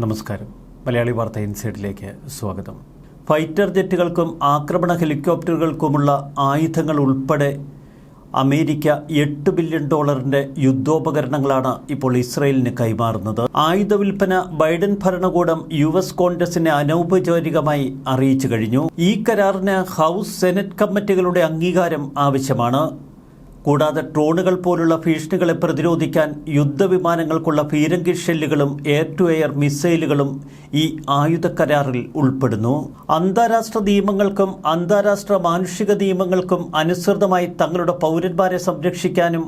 നമസ്കാരം. മലയാളി വാർത്ത ഇൻസൈഡിലേക്ക് സ്വാഗതം. ഫൈറ്റർ ജെറ്റുകൾക്കും ആക്രമണ ഹെലികോപ്റ്ററുകൾക്കുമുള്ള ആയുധങ്ങൾ ഉൾപ്പെടെ അമേരിക്ക $8 ബില്യൺ യുദ്ധോപകരണങ്ങളാണ് ഇപ്പോൾ ഇസ്രയേലിന് കൈമാറുന്നത്. ആയുധ വിൽപ്പന ബൈഡൻ ഭരണകൂടം US കോൺഗ്രസിനെ അനൗപചാരികമായി അറിയിച്ചു കഴിഞ്ഞു. ഈ കരാറിന് ഹൗസ് സെനറ്റ് കമ്മിറ്റികളുടെ അംഗീകാരം ആവശ്യമാണ്. കൂടാതെ ഡ്രോണുകൾ പോലുള്ള ഭീഷണികളെ പ്രതിരോധിക്കാൻ യുദ്ധവിമാനങ്ങൾക്കുള്ള പീരങ്കി ഷെല്ലുകളും എയർ ടു എയർ മിസൈലുകളും ഈ ആയുധ കരാറിൽ ഉൾപ്പെടുന്നു. അന്താരാഷ്ട്ര നിയമങ്ങൾക്കും അന്താരാഷ്ട്ര മാനുഷിക നിയമങ്ങൾക്കും അനുസൃതമായി തങ്ങളുടെ പൗരന്മാരെ സംരക്ഷിക്കാനും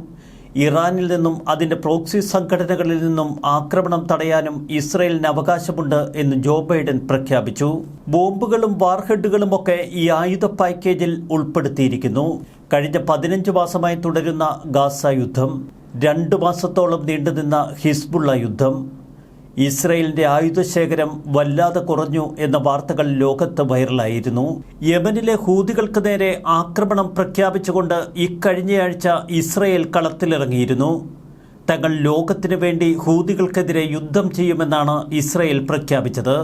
ഇറാനിൽ നിന്നും അതിൻ്റെ പ്രോക്സി സംഘടനകളിൽ നിന്നും ആക്രമണം തടയാനും ഇസ്രയേലിന് അവകാശമുണ്ട് എന്ന് ജോ ബൈഡൻ പ്രഖ്യാപിച്ചു. ബോംബുകളും വാർഹെഡുകളുമൊക്കെ ഈ ആയുധ പാക്കേജിൽ ഉൾപ്പെടുത്തിയിരിക്കുന്നു. കഴിഞ്ഞ 15 മാസമായി തുടരുന്ന ഗാസ യുദ്ധം, 2 മാസത്തോളം നീണ്ടുനിന്ന ഹിസ്ബുള്ള യുദ്ധം, ഇസ്രയേലിൻ്റെ ആയുധശേഖരം വല്ലാതെ കുറഞ്ഞു എന്ന വാർത്തകൾ ലോകത്ത് വൈറലായിരുന്നു. യമനിലെ ഹൂതികൾക്ക് നേരെ ആക്രമണം പ്രഖ്യാപിച്ചുകൊണ്ട് ഇക്കഴിഞ്ഞയാഴ്ച ഇസ്രയേൽ കളത്തിലിറങ്ങിയിരുന്നു. തങ്ങൾ ലോകത്തിനു വേണ്ടി ഹൂതികൾക്കെതിരെ യുദ്ധം ചെയ്യുമെന്നാണ് ഇസ്രയേൽ പ്രഖ്യാപിച്ചത്.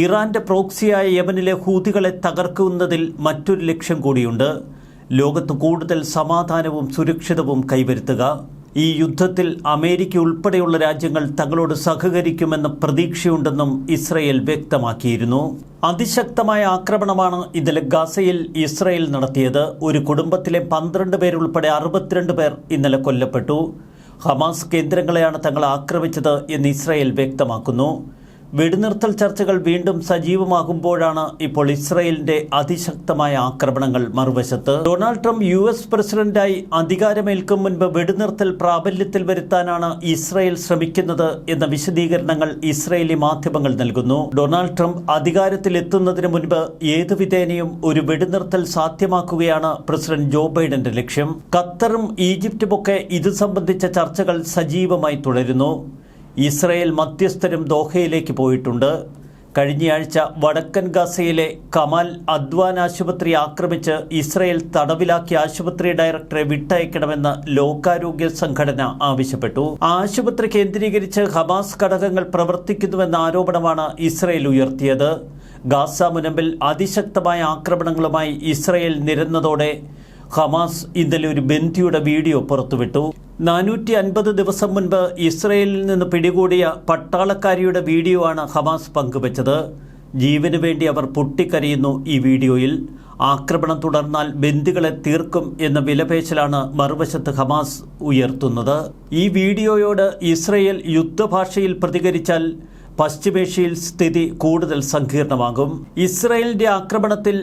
ഇറാന്റെ പ്രോക്സിയായ യമനിലെ ഹൂതികളെ തകർക്കുന്നതിൽ മറ്റൊരു ലക്ഷ്യം കൂടിയുണ്ട്: ലോകത്ത് കൂടുതൽ സമാധാനവും സുരക്ഷിതവും കൈവരുത്തുക. ഈ യുദ്ധത്തിൽ അമേരിക്ക ഉൾപ്പെടെയുള്ള രാജ്യങ്ങൾ തങ്ങളോട് സഹകരിക്കുമെന്ന പ്രതീക്ഷയുണ്ടെന്നും ഇസ്രയേൽ വ്യക്തമാക്കിയിരുന്നു. അതിശക്തമായ ആക്രമണമാണ് ഇന്നലെ ഗാസയിൽ ഇസ്രയേൽ നടത്തിയത്. ഒരു കുടുംബത്തിലെ 12 പേരുൾപ്പെടെ 62 പേർ ഇന്നലെ കൊല്ലപ്പെട്ടു. ഹമാസ് കേന്ദ്രങ്ങളെയാണ് തങ്ങൾ ആക്രമിച്ചത് എന്ന് ഇസ്രയേൽ വ്യക്തമാക്കുന്നു. വെടിനിർത്തൽ ചർച്ചകൾ വീണ്ടും സജീവമാകുമ്പോഴാണ് ഇപ്പോൾ ഇസ്രയേലിന്റെ അതിശക്തമായ ആക്രമണങ്ങൾ മറുവശത്ത്. ഡൊണാൾഡ് ട്രംപ് US പ്രസിഡന്റായി അധികാരമേൽക്കും മുൻപ് വെടിനിർത്തൽ പ്രാബല്യത്തിൽ വരുത്താനാണ് ഇസ്രയേൽ ശ്രമിക്കുന്നത് എന്ന വിശദീകരണങ്ങൾ ഇസ്രയേലി മാധ്യമങ്ങൾ നൽകുന്നു. ഡൊണാൾഡ് ട്രംപ് അധികാരത്തിലെത്തുന്നതിന് മുൻപ് ഏതു വിധേനയും ഒരു വെടിനിർത്തൽ സാധ്യമാക്കുകയാണ് പ്രസിഡന്റ് ജോ ബൈഡന്റെ ലക്ഷ്യം. ഖത്തറും ഈജിപ്തുമൊക്കെ ഇത് സംബന്ധിച്ച ചർച്ചകൾ സജീവമായി തുടരുന്നു. ഇസ്രയേൽ മധ്യസ്ഥരും ദോഹയിലേക്ക് പോയിട്ടുണ്ട്. കഴിഞ്ഞയാഴ്ച വടക്കൻ ഗാസയിലെ കമാൽ അദ്വാൻ ആശുപത്രി ആക്രമിച്ച് ഇസ്രയേൽ തടവിലാക്കിയ ആശുപത്രി ഡയറക്ടറെ വിട്ടയക്കണമെന്ന് ലോകാരോഗ്യ സംഘടന ആവശ്യപ്പെട്ടു. ആശുപത്രി കേന്ദ്രീകരിച്ച് ഹമാസ് ഘടകങ്ങൾ പ്രവർത്തിക്കുന്നുവെന്ന ആരോപണമാണ് ഇസ്രയേൽ ഉയർത്തിയത്. ഗാസ മുനമ്പിൽ അതിശക്തമായ ആക്രമണങ്ങളുമായി ഇസ്രയേൽ നിരന്നതോടെ ഹമാസ് ഇന്നലെ ഒരു ബന്ദിയുടെ വീഡിയോ പുറത്തുവിട്ടു. 450 ദിവസം മുൻപ് ഇസ്രയേലിൽ നിന്ന് പിടികൂടിയ പട്ടാളക്കാരിയുടെ വീഡിയോ ആണ് ഹമാസ് പങ്കുവച്ചത്. ജീവന് വേണ്ടി അവർ പൊട്ടിക്കരയുന്നു. ഈ വീഡിയോയിൽ ആക്രമണം തുടർന്നാൽ ബന്ദികളെ തീർക്കും എന്ന വിലപേശലാണ് മറുവശത്ത് ഹമാസ് ഉയർത്തുന്നത്. ഈ വീഡിയോയോട് ഇസ്രയേൽ യുദ്ധഭാഷയിൽ പ്രതികരിച്ചാൽ പശ്ചിമേഷ്യയിൽ സ്ഥിതി കൂടുതൽ സങ്കീർണമാകും. ഇസ്രയേലിന്റെ ആക്രമണത്തിൽ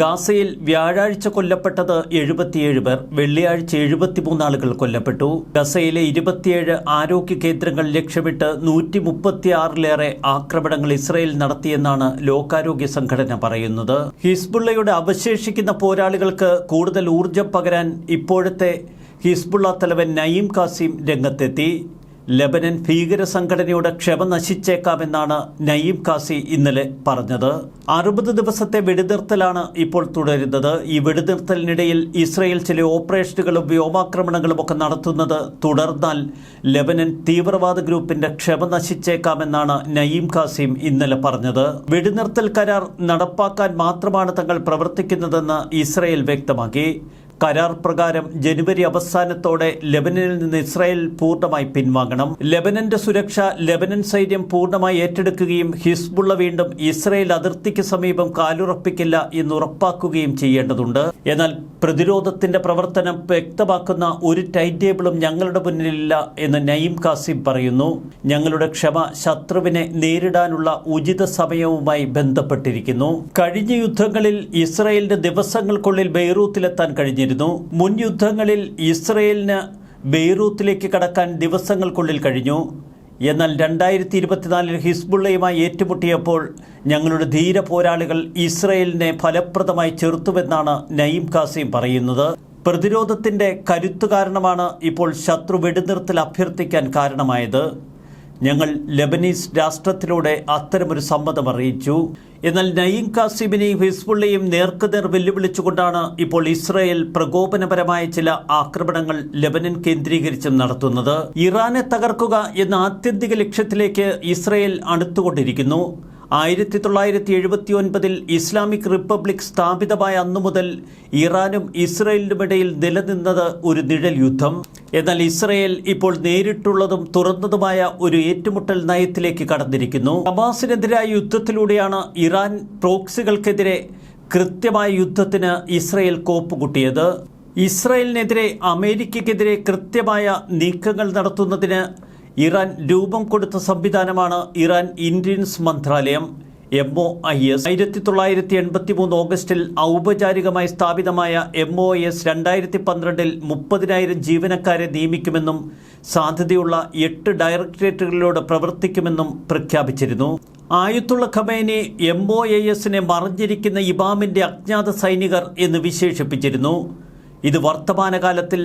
ഗാസയിൽ വ്യാഴാഴ്ച കൊല്ലപ്പെട്ടത് 77 പേർ, വെള്ളിയാഴ്ച 73 ആളുകൾ കൊല്ലപ്പെട്ടു. ഗസയിലെ 27 ആരോഗ്യ കേന്ദ്രങ്ങൾ ലക്ഷ്യമിട്ട് 136-ലേറെ ആക്രമണങ്ങൾ ഇസ്രയേൽ നടത്തിയെന്നാണ് ലോകാരോഗ്യ സംഘടന പറയുന്നത്. ഹിസ്ബുള്ളയുടെ അവശേഷിക്കുന്ന പോരാളികൾക്ക് കൂടുതൽ ഊർജം പകരാൻ ഇപ്പോഴത്തെ ഹിസ്ബുള്ള തലവൻ നയീം കാസിം രംഗത്തെത്തി. ലെബനൻ ഭീകര സംഘടനയുടെ ക്ഷമ നശിച്ചേക്കാമെന്നാണ് നയീം കാസി ഇന്നലെ പറഞ്ഞത്. 60 ദിവസത്തെ വെടിനിർത്തലാണ് ഇപ്പോൾ തുടരുന്നത്. ഈ വെടിനിർത്തലിനിടയിൽ ഇസ്രയേൽ ചില ഓപ്പറേഷനുകളും വ്യോമാക്രമണങ്ങളും ഒക്കെ നടത്തുന്നത് തുടർന്നാൽ ലെബനൻ തീവ്രവാദ ഗ്രൂപ്പിന്റെ ക്ഷമ നശിച്ചേക്കാമെന്നാണ് നയീം കാസിം ഇന്നലെ പറഞ്ഞത്. വെടിനിർത്തൽ കരാർ നടപ്പാക്കാൻ മാത്രമാണ് തങ്ങൾ പ്രവർത്തിക്കുന്നതെന്ന് ഇസ്രയേൽ വ്യക്തമാക്കി. കരാർ പ്രകാരം ജനുവരി അവസാനത്തോടെ ലെബനനിൽ നിന്ന് ഇസ്രായേൽ പൂർണ്ണമായി പിൻവാങ്ങണം. ലെബനന്റെ സുരക്ഷ ലെബനൻ സൈന്യം പൂർണ്ണമായി ഏറ്റെടുക്കുകയും ഹിസ്ബുള്ള വീണ്ടും ഇസ്രായേൽ അതിർത്തിക്ക് സമീപം കാലുറപ്പിക്കില്ല എന്ന് ഉറപ്പാക്കുകയും ചെയ്യേണ്ടതുണ്ട്. എന്നാൽ പ്രതിരോധത്തിന്റെ പ്രവർത്തനം വ്യക്തമാക്കുന്ന ഒരു ടൈം ടേബിളും ഞങ്ങളുടെ മുന്നിലില്ല എന്ന് നയീം കാസിം പറയുന്നു. ഞങ്ങളുടെ ക്ഷമ ശത്രുവിനെ നേരിടാനുള്ള ഉചിത സമയവുമായി ബന്ധപ്പെട്ടിരിക്കുന്നു. കഴിഞ്ഞ യുദ്ധങ്ങളിൽ ഇസ്രായേലിന് ദിവസങ്ങൾക്കുള്ളിൽ ബെയ്റൂത്തിലെത്താൻ കഴിഞ്ഞിരുന്നു. മുൻ യുദ്ധങ്ങളിൽ ഇസ്രയേലിന് ബെയ്റൂത്തിലേക്ക് കടക്കാൻ ദിവസങ്ങൾക്കുള്ളിൽ കഴിഞ്ഞു. എന്നാൽ 2024 ഹിസ്ബുള്ളയുമായി ഏറ്റുമുട്ടിയപ്പോൾ ഞങ്ങളുടെ ധീര പോരാളികൾ ഇസ്രയേലിനെ ഫലപ്രദമായി ചെറുത്തുവെന്നാണ് നയീം കാസിം പറയുന്നത്. പ്രതിരോധത്തിന്റെ കരുത്തു കാരണമാണ് ഇപ്പോൾ ശത്രു വെടിനിർത്തൽ അഭ്യർത്ഥിക്കാൻ കാരണമായത്. ഞങ്ങൾ ലെബനീസ് രാഷ്ട്രത്തിലൂടെ അത്തരമൊരു സമ്മതം അറിയിച്ചു. എന്നാൽ നയീം കാസിമിനെയും ഹിസ്ബുള്ളയെയും നേർക്കുനേർ വെല്ലുവിളിച്ചുകൊണ്ടാണ് ഇപ്പോൾ ഇസ്രായേൽ പ്രകോപനപരമായ ചില ആക്രമണങ്ങൾ ലെബനൻ കേന്ദ്രീകരിച്ചും നടത്തുന്നത്. ഇറാനെ തകർക്കുക എന്ന ആത്യന്തിക ലക്ഷ്യത്തിലേക്ക് ഇസ്രായേൽ അടുത്തുകൊണ്ടിരിക്കുന്നു. 1979 ഇസ്ലാമിക് റിപ്പബ്ലിക് സ്ഥാപിതമായ അന്നു മുതൽ ഇറാനും ഇസ്രായേലിനുമിടയിൽ നിലനിന്നത് ഒരു നിഴൽ യുദ്ധം. എന്നാൽ ഇസ്രായേൽ ഇപ്പോൾ നേരിട്ടുള്ളതും തുറന്നതുമായ ഒരു ഏറ്റുമുട്ടൽ നയത്തിലേക്ക് കടന്നിരിക്കുന്നു. ഹമാസിനെതിരായ യുദ്ധത്തിലൂടെയാണ് ഇറാൻ പ്രോക്സികൾക്കെതിരെ കൃത്യമായ യുദ്ധത്തിന് ഇസ്രായേൽ കോപ്പുകൂട്ടിയത്. ഇസ്രായേലിനെതിരെ അമേരിക്കയ്ക്കെതിരെ കൃത്യമായ നീക്കങ്ങൾ നടത്തുന്നതിന് ഇറാൻ രൂപം കൊടുത്ത സംവിധാനമാണ് ഇറാൻ ഇന്റലിജൻസ് മന്ത്രാലയം MOIS. 1983 ഓഗസ്റ്റിൽ ഔപചാരികമായി സ്ഥാപിതമായ MOIS 2012 30,000 ജീവനക്കാരെ നിയമിക്കുമെന്നും സാധ്യതയുള്ള 8 ഡയറക്ടറേറ്റുകളിലൂടെ പ്രവർത്തിക്കുമെന്നും പ്രഖ്യാപിച്ചിരുന്നു. ആയത്തുള്ള ഖമേനി MOISനെ മറഞ്ഞിരിക്കുന്ന ഇമാമിന്റെ അജ്ഞാത സൈനികർ എന്ന് വിശേഷിപ്പിച്ചിരുന്നു. ഇത് വർത്തമാനകാലത്തിൽ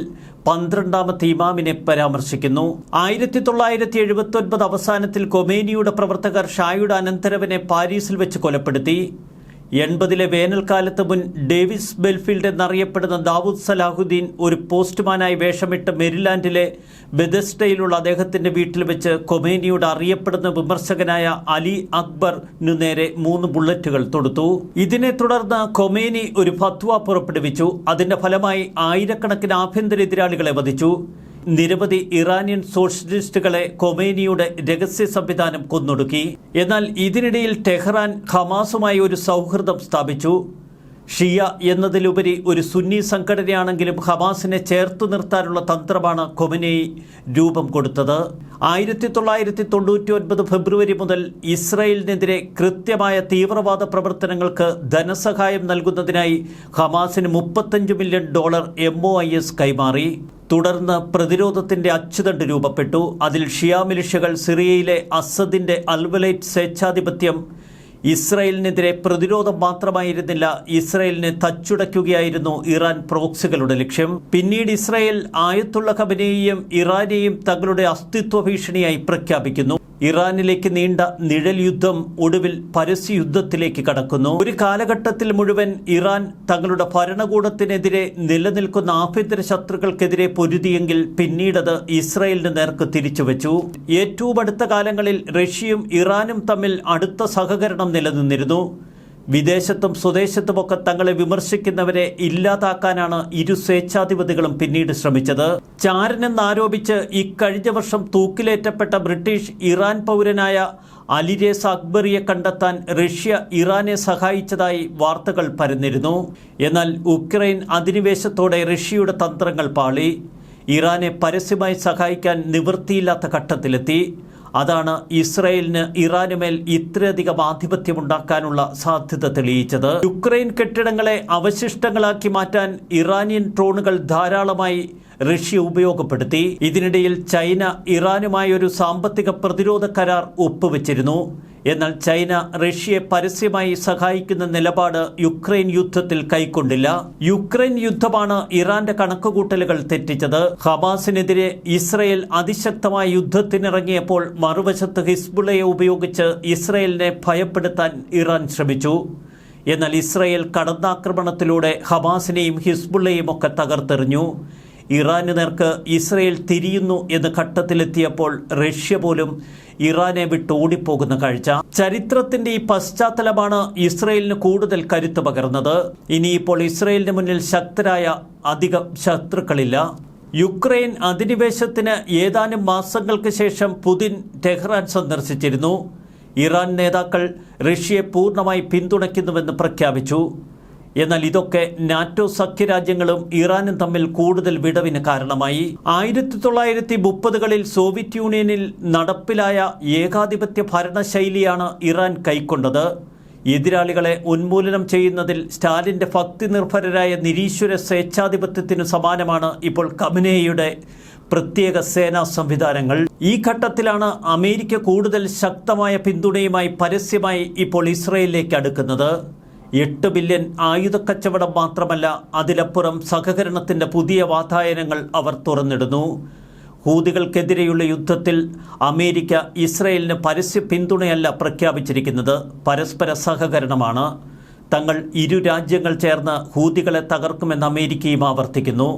12ാമത്തെ ഇമാമിനെ പരാമർശിക്കുന്നു. 1979 അവസാനത്തിൽ ഖൊമേനിയുടെ പ്രവർത്തകർ ഷായുടെ അനന്തരവനെ പാരീസിൽ വെച്ച് കൊലപ്പെടുത്തി. 80-ലെ വേനൽക്കാലത്ത് മുൻ ഡേവിസ് ബെൽഫീൽഡ് എന്നറിയപ്പെടുന്ന ദാവൂദ് സലാഹുദ്ദീൻ ഒരു പോസ്റ്റ്മാനായി വേഷമിട്ട് മെരിലാൻഡിലെ ബെഥസ്ഡയിലുള്ള അദ്ദേഹത്തിന്റെ വീട്ടിൽ വെച്ച് ഖൊമേനിയുടെ അറിയപ്പെടുന്ന വിമർശകനായ അലി അക്ബറിനു നേരെ 3 ബുള്ളറ്റുകൾ തൊടുത്തു. ഇതിനെ തുടർന്ന് ഖൊമേനി ഒരു ഫത്വ പുറപ്പെടുവിച്ചു. അതിന്റെ ഫലമായി ആയിരക്കണക്കിന് ആഭ്യന്തര എതിരാളികളെ വധിച്ചു. നിരവധി ഇറാനിയൻ സോഷ്യലിസ്റ്റുകളെ ഖൊമേനിയുടെ രഹസ്യ സംവിധാനം കൊന്നൊടുക്കി. എന്നാൽ ഇതിനിടയിൽ ടെഹ്റാൻ ഹമാസുമായി ഒരു സൗഹൃദം സ്ഥാപിച്ചു. ഷിയ എന്നതിലുപരി ഒരു സുന്നി സംഘടനയാണെങ്കിലും ഹമാസിനെ ചേർത്തു നിർത്താനുള്ള തന്ത്രമാണ് ഖൊമേനി രൂപം കൊടുത്തത്. 1999 ഫെബ്രുവരി മുതൽ ഇസ്രായേലിനെതിരെ കൃത്യമായ തീവ്രവാദ പ്രവർത്തനങ്ങൾക്ക് ധനസഹായം നൽകുന്നതിനായി ഹമാസിന് $35 മില്യൺ MOIS കൈമാറി. തുടർന്ന് പ്രതിരോധത്തിന്റെ അച്ചുതണ്ട് രൂപപ്പെട്ടു. അതിൽ ഷിയ മിലിഷ്യകൾ, സിറിയയിലെ അസദിന്റെ അൽവലൈറ്റ് സ്വേച്ഛാധിപത്യം. ഇസ്രായേലിനെതിരെ പ്രതിരോധം മാത്രമായിരുന്നില്ല, ഇസ്രായേലിനെ തച്ചുടയ്ക്കുകയായിരുന്നു ഇറാൻ പ്രോക്സികളുടെ ലക്ഷ്യം. പിന്നീട് ഇസ്രായേൽ ആയത്തുള്ള ഖമേനിയെയും ഇറാനെയും തങ്ങളുടെ അസ്തിത്വ ഭീഷണിയായി പ്രഖ്യാപിക്കുന്നു. ഇറാനിലേക്ക് നീണ്ട നിഴൽ യുദ്ധം ഒടുവിൽ പരസ്യയുദ്ധത്തിലേക്ക് കടക്കുന്നു. ഒരു കാലഘട്ടത്തിൽ മുഴുവൻ ഇറാൻ തങ്ങളുടെ ഭരണകൂടത്തിനെതിരെ നിലനിൽക്കുന്ന ആഭ്യന്തര ശത്രുക്കൾക്കെതിരെ പൊരുതിയെങ്കിൽ പിന്നീടത് ഇസ്രായേലിന് നേർക്ക് തിരിച്ചുവെച്ചു. ഏറ്റവും അടുത്ത കാലങ്ങളിൽ റഷ്യയും ഇറാനും തമ്മിൽ അടുത്ത സഹകരണം നിലനിന്നിരുന്നു. വിദേശത്തും സ്വദേശത്തുമൊക്കെ തങ്ങളെ വിമർശിക്കുന്നവരെ ഇല്ലാതാക്കാനാണ് ഇരു സ്വേച്ഛാധിപതികളും പിന്നീട് ശ്രമിച്ചത്. ചാരനെന്നാരോപിച്ച് ഇക്കഴിഞ്ഞ വർഷം തൂക്കിലേറ്റപ്പെട്ട ബ്രിട്ടീഷ് ഇറാൻ പൗരനായ അലിരേസ അക്ബറിയെ കണ്ടെത്താൻ റഷ്യ ഇറാനെ സഹായിച്ചതായി വാർത്തകൾ പരന്നിരുന്നു. എന്നാൽ ഉക്രൈൻ അധിനിവേശത്തോടെ റഷ്യയുടെ തന്ത്രങ്ങൾ പാളി. ഇറാനെ പരസ്യമായി സഹായിക്കാൻ നിവൃത്തിയില്ലാത്ത ഘട്ടത്തിലെത്തി. അതാണ് ഇസ്രായേലിന് ഇറാനുമേൽ ഇത്രയധികം ആധിപത്യമുണ്ടാക്കാനുള്ള സാധ്യത തെളിയിച്ചത്. യുക്രൈൻ കെട്ടിടങ്ങളെ അവശിഷ്ടങ്ങളാക്കി മാറ്റാൻ ഇറാനിയൻ ഡ്രോണുകൾ ധാരാളമായി റഷ്യ ഉപയോഗപ്പെടുത്തി. ഇതിനിടയിൽ ചൈന ഇറാനുമായി ഒരു സാമ്പത്തിക പ്രതിരോധ കരാർ ഒപ്പുവെച്ചിരുന്നു. എന്നാൽ ചൈന റഷ്യയെ പരസ്യമായി സഹായിക്കുന്ന നിലപാട് യുക്രൈൻ യുദ്ധത്തിൽ കൈക്കൊണ്ടില്ല. യുക്രൈൻ യുദ്ധമാണ് ഇറാന്റെ കണക്കുകൂട്ടലുകൾ തെറ്റിച്ചത്. ഹമാസിനെതിരെ ഇസ്രായേൽ അതിശക്തമായ യുദ്ധത്തിനിറങ്ങിയപ്പോൾ മറുവശത്ത് ഹിസ്ബുള്ളയെ ഉപയോഗിച്ച് ഇസ്രായേലിനെ ഭയപ്പെടുത്താൻ ഇറാൻ ശ്രമിച്ചു. എന്നാൽ ഇസ്രായേൽ കടന്നാക്രമണത്തിലൂടെ ഹമാസിനെയും ഹിസ്ബുള്ളയെയും ഒക്കെ തകർത്തെറിഞ്ഞു. ഇറാന് നേർക്ക് ഇസ്രായേൽ തിരിയുന്നു എന്ന ഘട്ടത്തിലെത്തിയപ്പോൾ റഷ്യ പോലും ഇറാനെ വിട്ട് ഓടിപ്പോകുന്ന കാഴ്ച. ചരിത്രത്തിന്റെ ഈ പശ്ചാത്തലമാണ് ഇസ്രായേലിന് കൂടുതൽ കരുത്ത് പകർന്നത്. ഇനിയിപ്പോൾ ഇസ്രായേലിന് മുന്നിൽ ശക്തരായ അധികം ശത്രുക്കളില്ല. യുക്രൈൻ അധിനിവേശത്തിന് ഏതാനും മാസങ്ങൾക്ക് ശേഷം പുതിൻ ടെഹ്റാൻ സന്ദർശിച്ചിരുന്നു. ഇറാൻ നേതാക്കൾ റഷ്യയെ പൂർണ്ണമായി പിന്തുണയ്ക്കുന്നുവെന്ന് പ്രഖ്യാപിച്ചു. എന്നാൽ ഇതൊക്കെ നാറ്റോ സഖ്യരാജ്യങ്ങളും ഇറാനും തമ്മിൽ കൂടുതൽ വിടവിന് കാരണമായി. 1930കളിൽ സോവിയറ്റ് യൂണിയനിൽ നടപ്പിലായ ഏകാധിപത്യ ഭരണശൈലിയാണ് ഇറാൻ കൈക്കൊണ്ടത്. എതിരാളികളെ ഉന്മൂലനം ചെയ്യുന്നതിൽ സ്റ്റാലിൻ്റെ ഭക്തി നിർഭരരായ നിരീശ്വര സ്വേച്ഛാധിപത്യത്തിനു സമാനമാണ് ഇപ്പോൾ ഖമേനിയുടെ പ്രത്യേക സേനാ സംവിധാനങ്ങൾ. ഈ ഘട്ടത്തിലാണ് അമേരിക്ക കൂടുതൽ ശക്തമായ പിന്തുണയുമായി പരസ്യമായി ഇപ്പോൾ ഇസ്രായേലിലേക്ക് അടുക്കുന്നത്. 8 ബില്യൺ ആയുധക്കച്ചവടം മാത്രമല്ല, അതിലപ്പുറം സഹകരണത്തിൻ്റെ പുതിയ വാതായനങ്ങൾ അവർ തുറന്നിടുന്നു. ഹൂതികൾക്കെതിരെയുള്ള യുദ്ധത്തിൽ അമേരിക്ക ഇസ്രയേലിന് പരസ്യ പിന്തുണയല്ല പ്രഖ്യാപിച്ചിരിക്കുന്നത്, പരസ്പര സഹകരണമാണ്. തങ്ങൾ ഇരു രാജ്യങ്ങൾ ചേർന്ന് ഹൂതികളെ തകർക്കുമെന്ന് അമേരിക്കയും ആവർത്തിക്കുന്നു.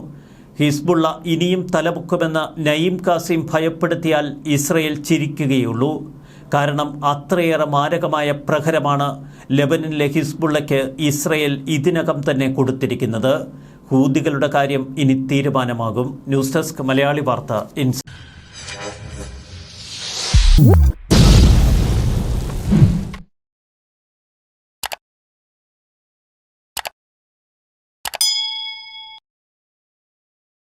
ഹിസ്ബുള്ള ഇനിയും തലപൊക്കുമെന്ന് നയീം കാസിം ഭയപ്പെടുത്തിയാൽ ഇസ്രയേൽ ചിരിക്കുകയുള്ളൂ. കാരണം അത്രയേറെ മാരകമായ പ്രഹരമാണ് ലെബനനിലെ ഹിസ്ബുള്ളയ്ക്ക് ഇസ്രയേൽ ഇതിനകം തന്നെ കൊടുത്തിരിക്കുന്നത്. ഹൂതികളുടെ കാര്യം ഇനി തീരുമാനമാകും. ന്യൂസ് ഡെസ്ക് മലയാളി വാർത്ത.